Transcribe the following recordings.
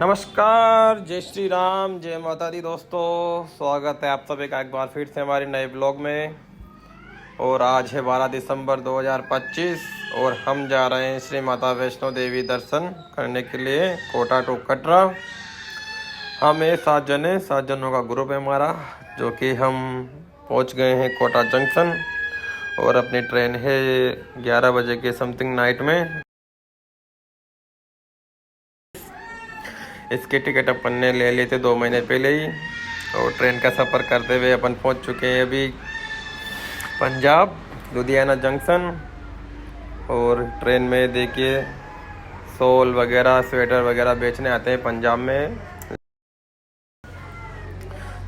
नमस्कार, जय श्री राम, जय माता दी दोस्तों। स्वागत है आप सभी का एक बार फिर से हमारे नए ब्लॉग में। और आज है 12 दिसंबर 2025 और हम जा रहे हैं श्री माता वैष्णो देवी दर्शन करने के लिए कोटा टू कटरा। हम 7 जने, 7 जनों का ग्रुप है हमारा, जो कि हम पहुंच गए हैं कोटा जंक्शन। और अपनी ट्रेन है 11 बजे के समथिंग नाइट में। इसकी टिकट अपन ने ले ली थी 2 महीने पहले ही। और ट्रेन का सफ़र करते हुए अपन पहुंच चुके हैं अभी पंजाब लुधियाना जंक्शन। और ट्रेन में देखिए शॉल वगैरह, स्वेटर वगैरह बेचने आते हैं पंजाब में।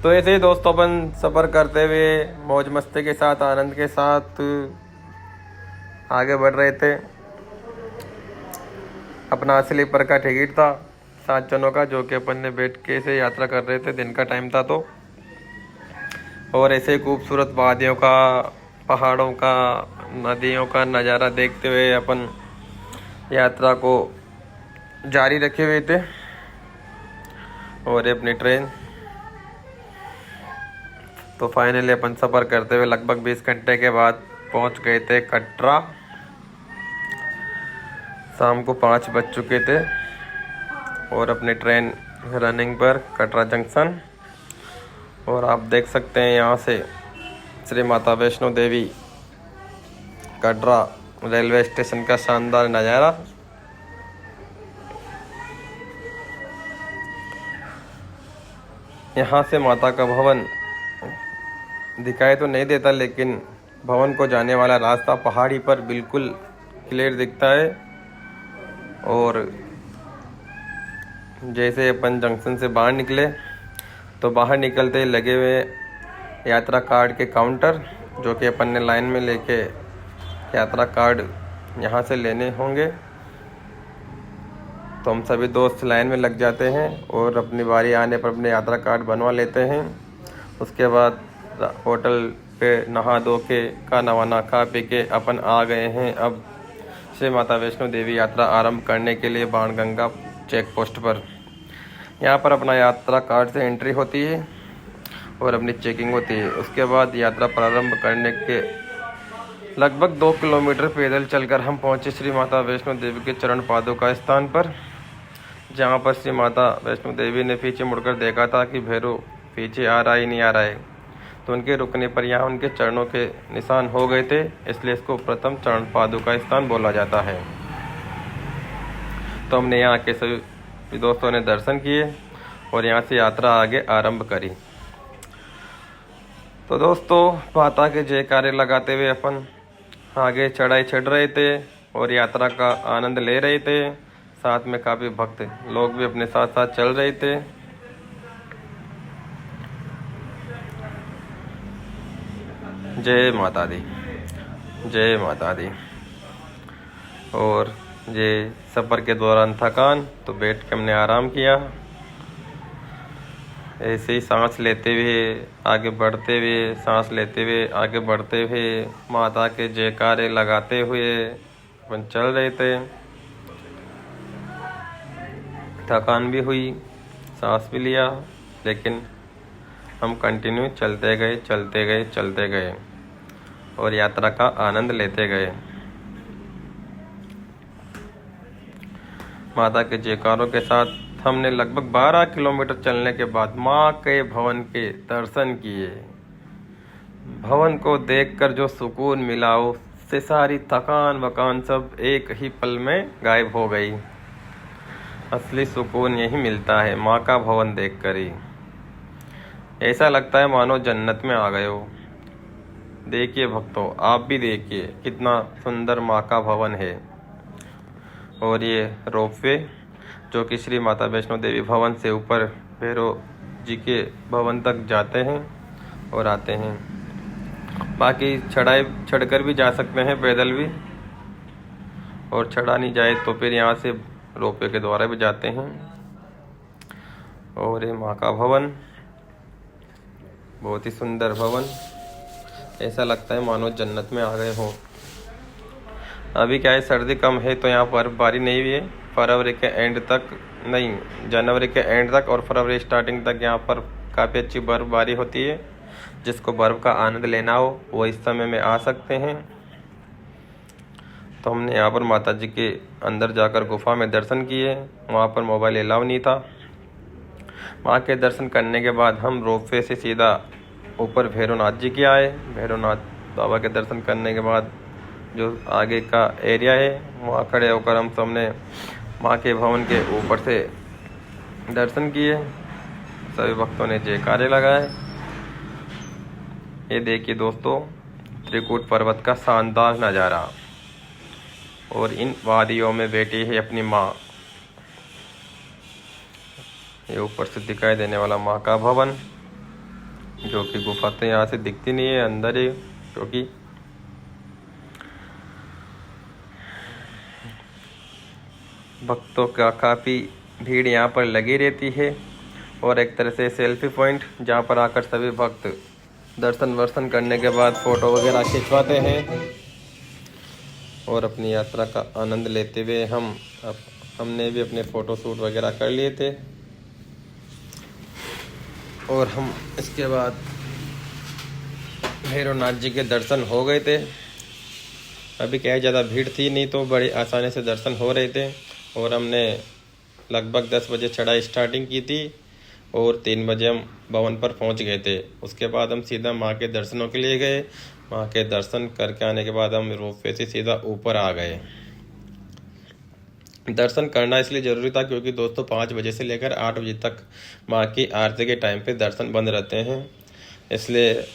तो ऐसे ही दोस्तों अपन सफ़र करते हुए मौज मस्ती के साथ, आनंद के साथ आगे बढ़ रहे थे। अपना स्लीपर का टिकट था 7 जनों का, जो कि अपन ने बैठ के से यात्रा कर रहे थे। दिन का टाइम था तो। और ऐसे खूबसूरत वादियों का, पहाड़ों का, नदियों का नज़ारा देखते हुए अपन यात्रा को जारी रखे हुए थे। और अपनी ट्रेन तो फाइनली अपन सफ़र करते हुए लगभग 20 घंटे के बाद पहुंच गए थे कटरा। शाम को 5 बज चुके थे और अपनी ट्रेन रनिंग पर कटरा जंक्शन। और आप देख सकते हैं यहाँ से श्री माता वैष्णो देवी कटरा रेलवे स्टेशन का शानदार नज़ारा। यहाँ से माता का भवन दिखाई तो नहीं देता, लेकिन भवन को जाने वाला रास्ता पहाड़ी पर बिल्कुल क्लियर दिखता है। और जैसे अपन जंक्शन से बाहर निकले तो बाहर निकलते ही लगे हुए यात्रा कार्ड के काउंटर, जो कि अपन ने लाइन में लेके यात्रा कार्ड यहाँ से लेने होंगे। तो हम सभी दोस्त लाइन में लग जाते हैं और अपनी बारी आने पर अपने यात्रा कार्ड बनवा लेते हैं। उसके बाद होटल पे नहा धो के, खाना वाना खा पी के अपन आ गए हैं अब श्री माता वैष्णो देवी यात्रा आरंभ करने के लिए बाणगंगा चेक पोस्ट पर। यहाँ पर अपना यात्रा कार्ड से एंट्री होती है और अपनी चेकिंग होती है। उसके बाद यात्रा प्रारंभ करने के लगभग 2 किलोमीटर पैदल चलकर हम पहुँचे श्री माता वैष्णो देवी के चरण पादुका स्थान पर, जहाँ पर श्री माता वैष्णो देवी ने पीछे मुड़कर देखा था कि भैरव पीछे आ रहा ही नहीं आ रहा है। तो उनके रुकने पर यहाँ उनके चरणों के निशान हो गए थे, इसलिए इसको प्रथम चरण पादुका स्थान बोला जाता है। तो हमने यहाँ के सभी दोस्तों ने दर्शन किए और यहाँ से यात्रा आगे आरंभ करी। तो दोस्तों माता के जयकारे लगाते हुए अपन आगे चढ़ाई चढ़ रहे थे और यात्रा का आनंद ले रहे थे। साथ में काफ़ी भक्त लोग भी अपने साथ साथ चल रहे थे। जय माता दी, जय माता दी। और ये सफ़र के दौरान थकान तो बैठ के हमने आराम किया। ऐसे ही सांस लेते हुए आगे बढ़ते हुए, सांस लेते हुए आगे बढ़ते हुए, माता के जयकारे लगाते हुए अपन चल रहे थे। थकान भी हुई, सांस भी लिया, लेकिन हम कंटिन्यू चलते गए, चलते गए, चलते गए और यात्रा का आनंद लेते गए। माता के जयकारों के साथ हमने लगभग 12 किलोमीटर चलने के बाद माँ के भवन के दर्शन किए। भवन को देखकर जो सुकून मिला, उससे सारी थकान वकान सब एक ही पल में गायब हो गई। असली सुकून यही मिलता है माँ का भवन देखकर ही। ऐसा लगता है मानो जन्नत में आ गए हो। देखिए भक्तों, आप भी देखिए कितना सुंदर माँ का भवन है। और ये रोपवे जो कि श्री माता वैष्णो देवी भवन से ऊपर भैरव जी के भवन तक जाते हैं और आते हैं। बाकी चढ़ाई चढ़कर भी जा सकते हैं, पैदल भी, और चढ़ा नहीं जाए तो फिर यहाँ से रोपवे के द्वारा भी जाते हैं। और ये माँ का भवन बहुत ही सुंदर भवन, ऐसा लगता है मानो जन्नत में आ गए हो। अभी क्या है, सर्दी कम है तो यहाँ पर बारी नहीं हुई है, फरवरी के एंड तक नहीं, जनवरी के एंड तक और फरवरी स्टार्टिंग तक यहाँ पर काफ़ी अच्छी बर्फबारी होती है। जिसको बर्फ़ का आनंद लेना हो वो इस समय में आ सकते हैं। तो हमने यहाँ पर माता जी के अंदर जाकर गुफा में दर्शन किए। वहाँ पर मोबाइल अलाउ नहीं था। वहाँ के दर्शन करने के बाद हम रोपवे से सीधा ऊपर भैरवनाथ जी के आए। भैरवनाथ बाबा के दर्शन करने के बाद जो आगे का एरिया है वहाँ खड़े होकर हम सबने माँ के भवन के ऊपर से दर्शन किए। सभी भक्तों ने जयकारे लगाए। ये देखिए दोस्तों, त्रिकूट पर्वत का शानदार नज़ारा और इन वादियों में बैठी है अपनी माँ। ये ऊपर से दिखाई देने वाला माँ का भवन, जो कि गुफा तो यहाँ से दिखती नहीं है, अंदर ही, क्योंकि भक्तों का काफ़ी भीड़ यहाँ पर लगी रहती है। और एक तरह से सेल्फी पॉइंट, जहाँ पर आकर सभी भक्त दर्शन वर्शन करने के बाद फ़ोटो वगैरह खिंचवाते हैं और अपनी यात्रा का आनंद लेते हुए हमने भी अपने फ़ोटो शूट वगैरह कर लिए थे। और हम इसके बाद भैरवनाथ जी के दर्शन हो गए थे। अभी क्या है, ज़्यादा भीड़ थी नहीं तो बड़ी आसानी से दर्शन हो रहे थे। और हमने लगभग 10 बजे चढ़ाई स्टार्टिंग की थी और 3 बजे हम भवन पर पहुंच गए थे। उसके बाद हम सीधा माँ के दर्शनों के लिए गए। माँ के दर्शन करके आने के बाद हम रोपवे से सीधा ऊपर आ गए। दर्शन करना इसलिए ज़रूरी था क्योंकि दोस्तों 5 बजे से लेकर 8 बजे तक माँ की आरती के टाइम पे दर्शन बंद रहते हैं। इसलिए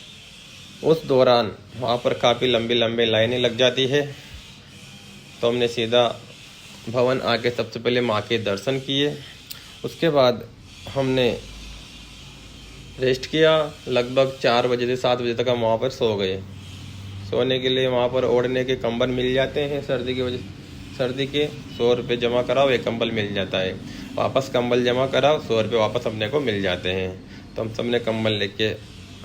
उस दौरान वहाँ पर काफ़ी लंबी लंबी लाइनें लग जाती है। तो हमने सीधा भवन आके सबसे पहले माँ के दर्शन किए। उसके बाद हमने रेस्ट किया। लगभग 4 बजे से 7 बजे तक हम वहाँ पर सो गए। सोने के लिए वहाँ पर ओढ़ने के कंबल मिल जाते हैं। सर्दी की वजह, सर्दी के 100 रुपये जमा कराओ, एक कंबल मिल जाता है। वापस कंबल जमा कराओ, 100 रुपये वापस अपने को मिल जाते हैं। तो हम सब ने कंबल लेके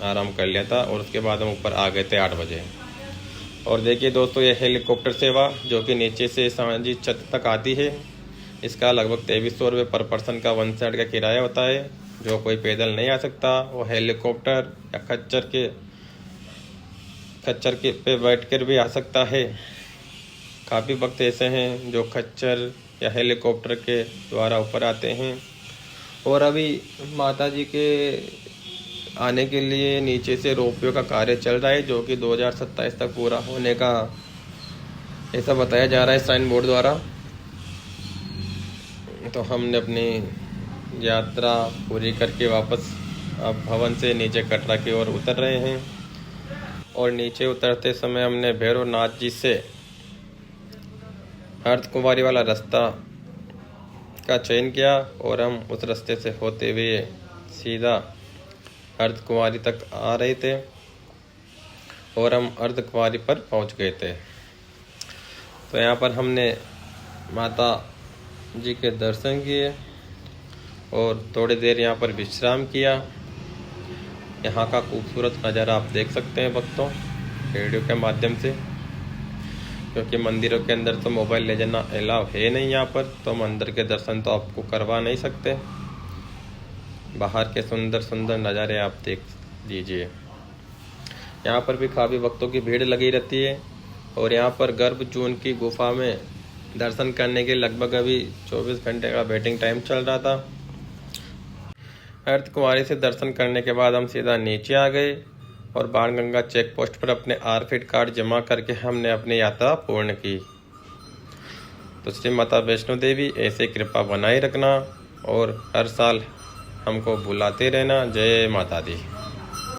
आराम कर लिया था और उसके बाद हम ऊपर आ गए थे 8 बजे। और देखिए दोस्तों, ये हेलीकॉप्टर सेवा जो कि नीचे से सांझी छत तक आती है, इसका लगभग 2300 रुपये पर पर्सन का 1 साइड का किराया होता है। जो कोई पैदल नहीं आ सकता वो हेलीकॉप्टर या खच्चर के पे बैठकर भी आ सकता है। काफ़ी वक्त ऐसे हैं जो खच्चर या हेलीकॉप्टर के द्वारा ऊपर आते हैं। और अभी माता जी के आने के लिए नीचे से रोपवे का कार्य चल रहा है, जो कि 2027 तक पूरा होने का ऐसा बताया जा रहा है साइन बोर्ड द्वारा। तो हमने अपनी यात्रा पूरी करके वापस अब भवन से नीचे कटरा की ओर उतर रहे हैं। और नीचे उतरते समय हमने भैरवनाथ जी से अर्धकुमारी वाला रास्ता का चयन किया और हम उस रास्ते से होते हुए सीधा अर्धकुमारी तक आ रहे थे और हम अर्धकुमारी पर पहुंच गए थे। तो यहाँ पर हमने माता जी के दर्शन किए और थोड़ी देर यहाँ पर विश्राम किया। यहाँ का खूबसूरत नज़ारा आप देख सकते हैं भक्तों वीडियो के माध्यम से, क्योंकि मंदिरों के अंदर तो मोबाइल ले जाना अलाउ है नहीं यहाँ पर, तो हम अंदर के दर्शन तो आपको करवा नहीं सकते। बाहर के सुंदर सुंदर नज़ारे आप देख लीजिए। यहाँ पर भी काफ़ी भक्तों की भीड़ लगी रहती है। और यहाँ पर गर्भ जून की गुफा में दर्शन करने के लगभग अभी 24 घंटे का वेटिंग टाइम चल रहा था। अर्धकुमारी से दर्शन करने के बाद हम सीधा नीचे आ गए और बाणगंगा चेक पोस्ट पर अपने आरफिट कार्ड जमा करके हमने अपनी यात्रा पूर्ण की। तो श्री माता वैष्णो देवी ऐसे कृपा बनाए रखना और हर साल हमको बुलाते रहना। जय माता दी।